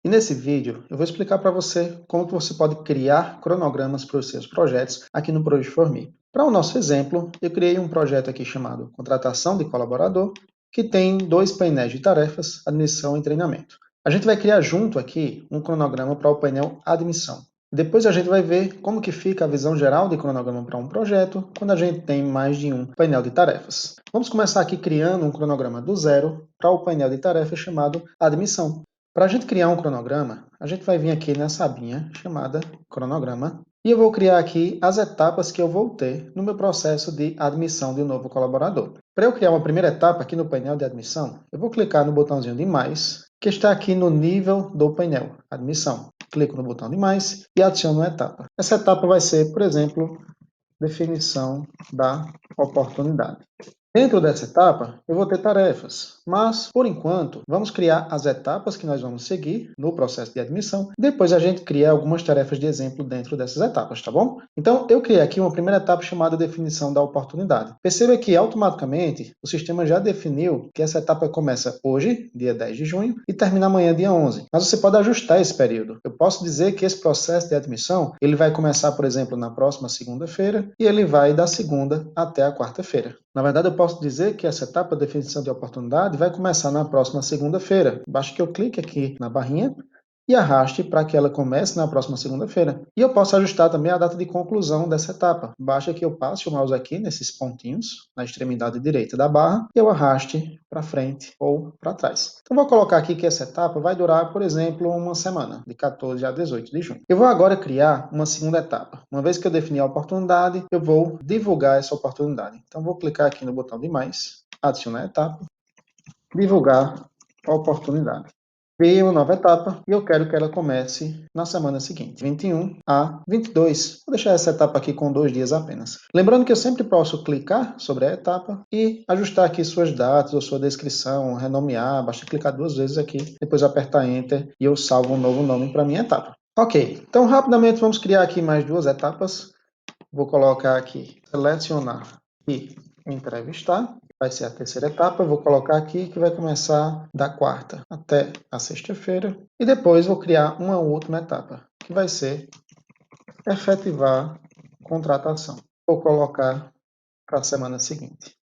E nesse vídeo eu vou explicar para você como que você pode criar cronogramas para os seus projetos aqui no Project For Me. Para o nosso exemplo, eu criei um projeto aqui chamado Contratação de Colaborador, que tem 2 painéis de tarefas, admissão e treinamento. A gente vai criar junto aqui um cronograma para o painel admissão. Depois a gente vai ver como que fica a visão geral de cronograma para um projeto quando a gente tem mais de um painel de tarefas. Vamos começar aqui criando um cronograma do zero para o painel de tarefas chamado admissão. Para a gente criar um cronograma, a gente vai vir aqui nessa abinha chamada cronograma e eu vou criar aqui as etapas que eu vou ter no meu processo de admissão de um novo colaborador. Para eu criar uma primeira etapa aqui no painel de admissão, eu vou clicar no botãozinho de mais, que está aqui no nível do painel, admissão. Clico no botão de mais e adiciono uma etapa. Essa etapa vai ser, por exemplo, definição da oportunidade. Dentro dessa etapa, eu vou ter tarefas, mas, por enquanto, vamos criar as etapas que nós vamos seguir no processo de admissão. Depois a gente cria algumas tarefas de exemplo dentro dessas etapas, tá bom? Então, eu criei aqui uma primeira etapa chamada definição da oportunidade. Perceba que, automaticamente, o sistema já definiu que essa etapa começa hoje, dia 10 de junho, e termina amanhã, dia 11. Mas você pode ajustar esse período. Eu posso dizer que esse processo de admissão, ele vai começar, por exemplo, na próxima segunda-feira, e ele vai da segunda até a quarta-feira. Na verdade, eu posso dizer que essa etapa de definição de oportunidade vai começar na próxima segunda-feira. Basta que eu clique aqui na barrinha e arraste para que ela comece na próxima segunda-feira. E eu posso ajustar também a data de conclusão dessa etapa. Basta que eu passe o mouse aqui nesses pontinhos, na extremidade direita da barra, e eu arraste para frente ou para trás. Então, vou colocar aqui que essa etapa vai durar, por exemplo, uma semana, de 14 a 18 de junho. Eu vou agora criar uma segunda etapa. Uma vez que eu defini a oportunidade, eu vou divulgar essa oportunidade. Então, vou clicar aqui no botão de mais, adicionar etapa, divulgar a oportunidade. Criei uma nova etapa e eu quero que ela comece na semana seguinte, 21 a 22. Vou deixar essa etapa aqui com 2 dias apenas. Lembrando que eu sempre posso clicar sobre a etapa e ajustar aqui suas datas ou sua descrição, renomear. Basta clicar 2 vezes aqui, depois apertar Enter e eu salvo um novo nome para minha etapa. Ok, então rapidamente vamos criar aqui mais 2 etapas. Vou colocar aqui selecionar e entrevistar. Vai ser a terceira etapa, vou colocar aqui que vai começar da quarta até a sexta-feira. E depois vou criar uma última etapa, que vai ser efetivar contratação. Vou colocar para a semana seguinte,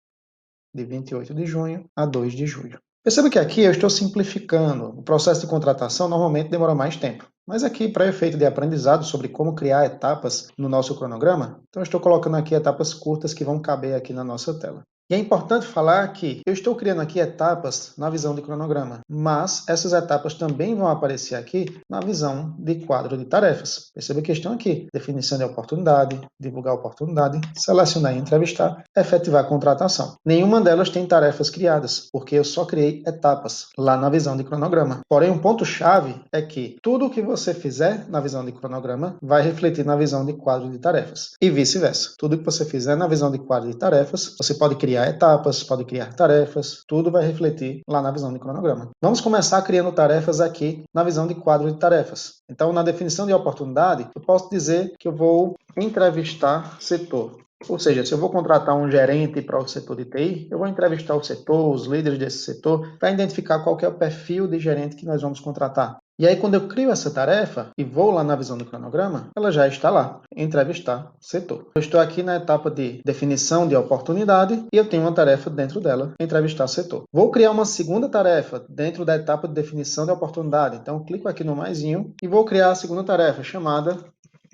de 28 de junho a 2 de julho. Perceba que aqui eu estou simplificando. O processo de contratação normalmente demora mais tempo. Mas aqui, para efeito de aprendizado sobre como criar etapas no nosso cronograma, então eu estou colocando aqui etapas curtas que vão caber aqui na nossa tela. E é importante falar que eu estou criando aqui etapas na visão de cronograma, mas essas etapas também vão aparecer aqui na visão de quadro de tarefas. Perceba que estão aqui: definição de oportunidade, divulgar a oportunidade, selecionar e entrevistar, efetivar a contratação. Nenhuma delas tem tarefas criadas, porque eu só criei etapas lá na visão de cronograma. Porém, um ponto-chave é que tudo o que você fizer na visão de cronograma vai refletir na visão de quadro de tarefas, e vice-versa. Tudo que você fizer na visão de quadro de tarefas, você pode criar etapas, pode criar tarefas, tudo vai refletir lá na visão de cronograma. Vamos começar criando tarefas aqui na visão de quadro de tarefas. Então, na definição de oportunidade, eu posso dizer que eu vou entrevistar setor. Ou seja, se eu vou contratar um gerente para o setor de TI, eu vou entrevistar o setor, os líderes desse setor, para identificar qual que é o perfil de gerente que nós vamos contratar. E aí, quando eu crio essa tarefa e vou lá na visão do cronograma, ela já está lá, entrevistar setor. Eu estou aqui na etapa de definição de oportunidade e eu tenho uma tarefa dentro dela, entrevistar setor. Vou criar uma segunda tarefa dentro da etapa de definição de oportunidade. Então, clico aqui no maisinho e vou criar a segunda tarefa, chamada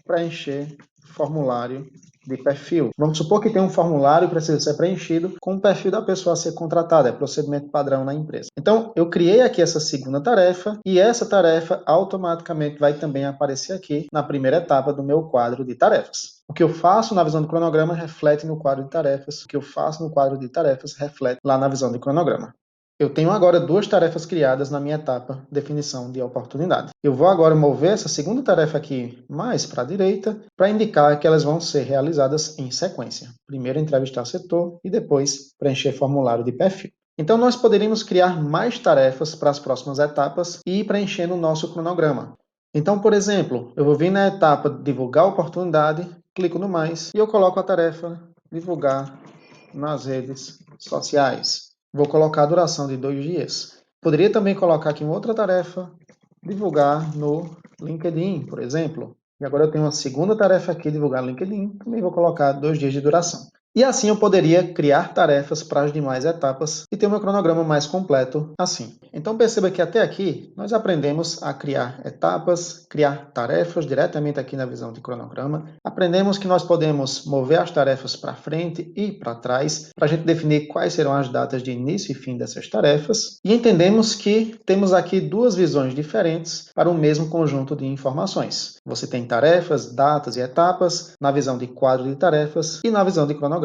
preencher formulário de perfil. Vamos supor que tem um formulário que precisa ser preenchido com o perfil da pessoa a ser contratada, é procedimento padrão na empresa. Então, eu criei aqui essa segunda tarefa e essa tarefa automaticamente vai também aparecer aqui na primeira etapa do meu quadro de tarefas. O que eu faço na visão do cronograma reflete no quadro de tarefas, o que eu faço no quadro de tarefas reflete lá na visão do cronograma. Eu tenho agora 2 tarefas criadas na minha etapa definição de oportunidade. Eu vou agora mover essa segunda tarefa aqui mais para a direita para indicar que elas vão ser realizadas em sequência. Primeiro entrevistar setor e depois preencher formulário de perfil. Então nós poderíamos criar mais tarefas para as próximas etapas e ir preenchendo o nosso cronograma. Então, por exemplo, eu vou vir na etapa divulgar a oportunidade, clico no mais e eu coloco a tarefa divulgar nas redes sociais. Vou colocar a duração de 2 dias. Poderia também colocar aqui uma outra tarefa, divulgar no LinkedIn, por exemplo. E agora eu tenho uma segunda tarefa aqui, divulgar no LinkedIn. Também vou colocar 2 dias de duração. E assim eu poderia criar tarefas para as demais etapas e ter o meu cronograma mais completo assim. Então perceba que até aqui nós aprendemos a criar etapas, criar tarefas diretamente aqui na visão de cronograma. Aprendemos que nós podemos mover as tarefas para frente e para trás para a gente definir quais serão as datas de início e fim dessas tarefas. E entendemos que temos aqui duas visões diferentes para o mesmo conjunto de informações. Você tem tarefas, datas e etapas na visão de quadro de tarefas e na visão de cronograma.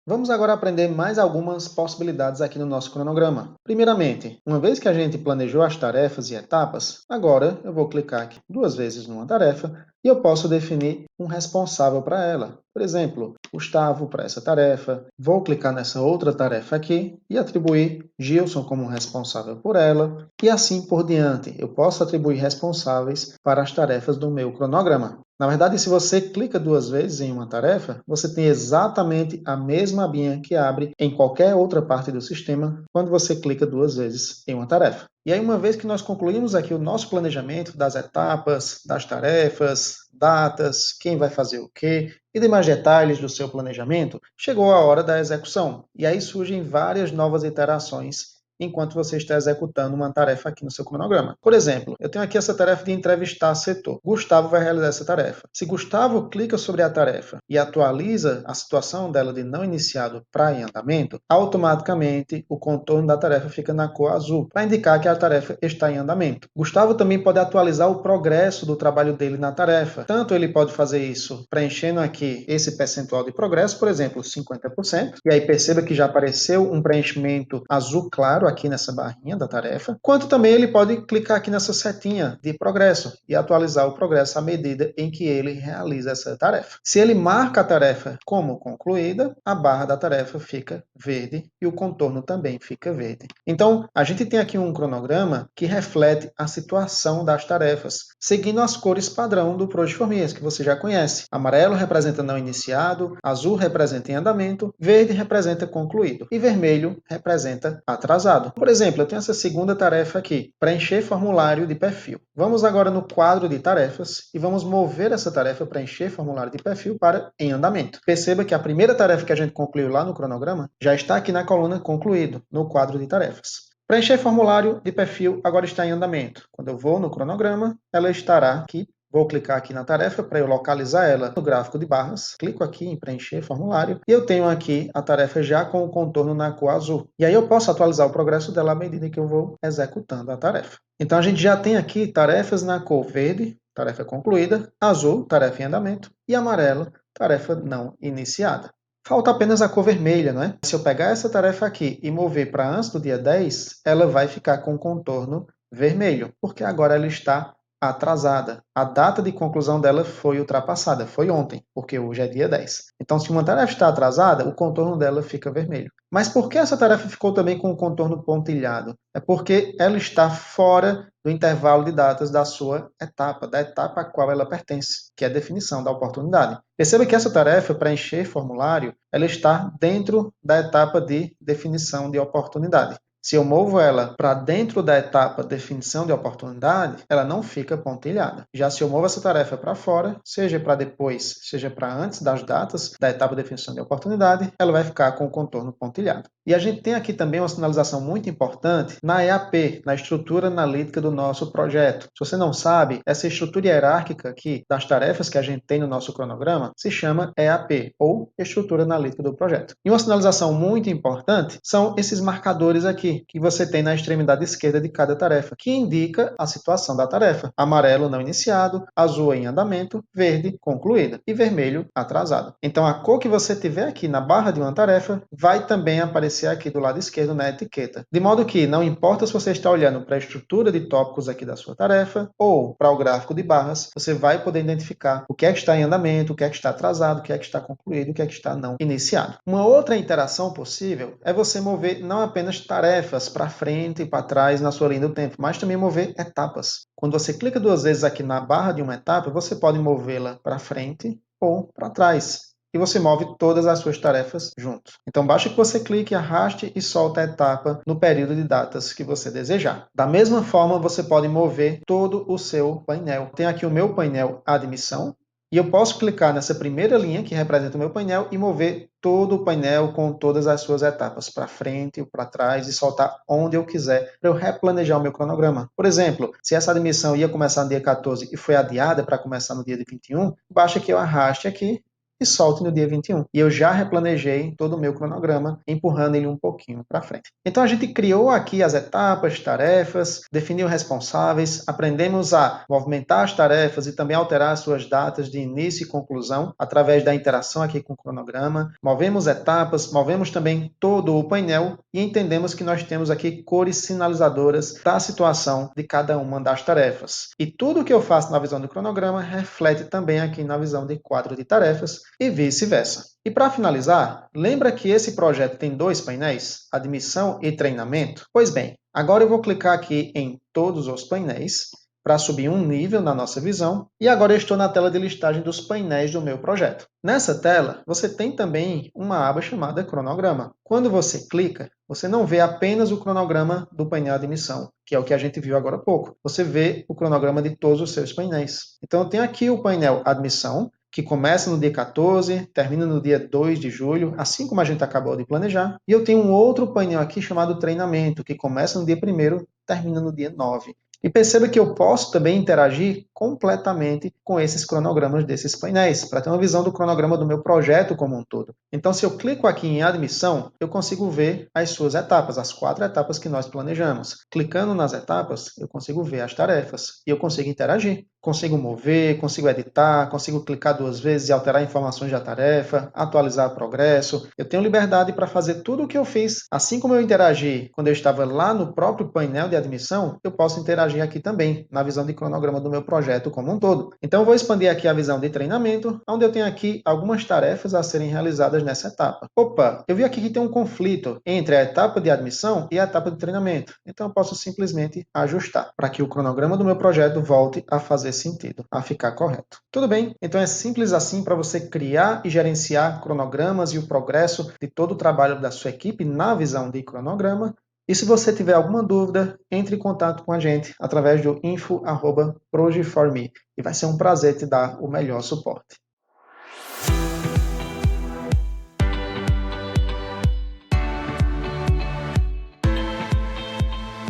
Vamos agora aprender mais algumas possibilidades aqui no nosso cronograma. Primeiramente, uma vez que a gente planejou as tarefas e etapas, agora eu vou clicar aqui 2 vezes numa tarefa e eu posso definir um responsável para ela. Por exemplo, Gustavo para essa tarefa. Vou clicar nessa outra tarefa aqui e atribuir Gilson como responsável por ela. E assim por diante. Eu posso atribuir responsáveis para as tarefas do meu cronograma. Na verdade, se você clica 2 vezes em uma tarefa, você tem exatamente a mesma abinha que abre em qualquer outra parte do sistema quando você clica 2 vezes em uma tarefa. E aí, uma vez que nós concluímos aqui o nosso planejamento das etapas, das tarefas, datas, quem vai fazer o quê e demais detalhes do seu planejamento, chegou a hora da execução. E aí surgem várias novas iterações enquanto você está executando uma tarefa aqui no seu cronograma. Por exemplo, eu tenho aqui essa tarefa de entrevistar setor. Gustavo vai realizar essa tarefa. Se Gustavo clica sobre a tarefa e atualiza a situação dela de não iniciado para em andamento, automaticamente o contorno da tarefa fica na cor azul, para indicar que a tarefa está em andamento. Gustavo também pode atualizar o progresso do trabalho dele na tarefa. Tanto ele pode fazer isso preenchendo aqui esse percentual de progresso, por exemplo, 50%, e aí perceba que já apareceu um preenchimento azul claro aqui nessa barrinha da tarefa, quanto também ele pode clicar aqui nessa setinha de progresso e atualizar o progresso à medida em que ele realiza essa tarefa. Se ele marca a tarefa como concluída, a barra da tarefa fica verde e o contorno também fica verde. Então, a gente tem aqui um cronograma que reflete a situação das tarefas, seguindo as cores padrão do Project Formias, que você já conhece. Amarelo representa não iniciado, azul representa em andamento, verde representa concluído e vermelho representa atrasado. Por exemplo, eu tenho essa segunda tarefa aqui, preencher formulário de perfil. Vamos agora no quadro de tarefas e vamos mover essa tarefa preencher formulário de perfil para em andamento. Perceba que a primeira tarefa que a gente concluiu lá no cronograma já está aqui na coluna concluído, no quadro de tarefas. Preencher formulário de perfil agora está em andamento. Quando eu vou no cronograma, ela estará aqui. Vou clicar aqui na tarefa para eu localizar ela no gráfico de barras. Clico aqui em preencher formulário e eu tenho aqui a tarefa já com o contorno na cor azul. E aí eu posso atualizar o progresso dela à medida que eu vou executando a tarefa. Então a gente já tem aqui tarefas na cor verde, tarefa concluída, azul, tarefa em andamento e amarelo, tarefa não iniciada. Falta apenas a cor vermelha, não é? Se eu pegar essa tarefa aqui e mover para antes do dia 10, ela vai ficar com o contorno vermelho, porque agora ela está atrasada. A data de conclusão dela foi ultrapassada, foi ontem, porque hoje é dia 10. Então, se uma tarefa está atrasada, o contorno dela fica vermelho. Mas por que essa tarefa ficou também com o contorno pontilhado? É porque ela está fora do intervalo de datas da sua etapa, da etapa a qual ela pertence, que é a definição da oportunidade. Perceba que essa tarefa, preencher formulário, ela está dentro da etapa de definição de oportunidade. Se eu movo ela para dentro da etapa definição de oportunidade, ela não fica pontilhada. Já se eu movo essa tarefa para fora, seja para depois, seja para antes das datas da etapa de definição de oportunidade, ela vai ficar com o contorno pontilhado. E a gente tem aqui também uma sinalização muito importante na EAP, na estrutura analítica do nosso projeto. Se você não sabe, essa estrutura hierárquica aqui das tarefas que a gente tem no nosso cronograma se chama EAP, ou estrutura analítica do projeto. E uma sinalização muito importante são esses marcadores aqui, que você tem na extremidade esquerda de cada tarefa, que indica a situação da tarefa. Amarelo não iniciado, azul em andamento, verde concluída e vermelho atrasado. Então a cor que você tiver aqui na barra de uma tarefa vai também aparecer aqui do lado esquerdo na etiqueta. De modo que não importa se você está olhando para a estrutura de tópicos aqui da sua tarefa ou para o gráfico de barras, você vai poder identificar o que é que está em andamento, o que é que está atrasado, o que é que está concluído, o que é que está não iniciado. Uma outra interação possível é você mover não apenas tarefas para frente e para trás na sua linha do tempo, mas também mover etapas. Quando você clica 2 vezes aqui na barra de uma etapa, você pode movê-la para frente ou para trás. e você move todas as suas tarefas junto. Então basta que você clique, arraste e solte a etapa no período de datas que você desejar. Da mesma forma, você pode mover todo o seu painel. Tem aqui o meu painel admissão, e eu posso clicar nessa primeira linha que representa o meu painel e mover todo o painel com todas as suas etapas, para frente ou para trás, e soltar onde eu quiser, para eu replanejar o meu cronograma. Por exemplo, se essa admissão ia começar no dia 14 e foi adiada para começar no dia de 21, basta que eu arraste aqui e solte no dia 21. E eu já replanejei todo o meu cronograma, empurrando ele um pouquinho para frente. Então a gente criou aqui as etapas, tarefas, definiu responsáveis, aprendemos a movimentar as tarefas e também alterar as suas datas de início e conclusão através da interação aqui com o cronograma. Movemos etapas, movemos também todo o painel e entendemos que nós temos aqui cores sinalizadoras da situação de cada uma das tarefas. E tudo que eu faço na visão do cronograma reflete também aqui na visão de quadro de tarefas, e vice-versa. E para finalizar, lembra que esse projeto tem dois painéis, admissão e treinamento? Pois bem, agora eu vou clicar aqui em todos os painéis para subir um nível na nossa visão, e agora eu estou na tela de listagem dos painéis do meu projeto. Nessa tela, você tem também uma aba chamada cronograma. Quando você clica, você não vê apenas o cronograma do painel admissão, que é o que a gente viu agora há pouco. Você vê o cronograma de todos os seus painéis. Então eu tenho aqui o painel admissão, que começa no dia 14, termina no dia 2 de julho, assim como a gente acabou de planejar. E eu tenho um outro painel aqui chamado treinamento, que começa no dia 1º, termina no dia 9. E perceba que eu posso também interagir completamente com esses cronogramas desses painéis, para ter uma visão do cronograma do meu projeto como um todo. Então, se eu clico aqui em admissão, eu consigo ver as suas etapas, as 4 etapas que nós planejamos. Clicando nas etapas, eu consigo ver as tarefas e eu consigo interagir. Consigo mover, consigo editar, consigo clicar 2 vezes e alterar informações da tarefa, atualizar o progresso. Eu tenho liberdade para fazer tudo o que eu fiz. Assim como eu interagi quando eu estava lá no próprio painel de admissão, eu posso interagir aqui também, na visão de cronograma do meu projeto como um todo. Então eu vou expandir aqui a visão de treinamento, onde eu tenho aqui algumas tarefas a serem realizadas nessa etapa. Opa, eu vi aqui que tem um conflito entre a etapa de admissão e a etapa de treinamento. Então eu posso simplesmente ajustar, para que o cronograma do meu projeto volte a fazer sentido, a ficar correto. Tudo bem? Então é simples assim para você criar e gerenciar cronogramas e o progresso de todo o trabalho da sua equipe na visão de cronograma. E se você tiver alguma dúvida, entre em contato com a gente através do info@projeforme e vai ser um prazer te dar o melhor suporte.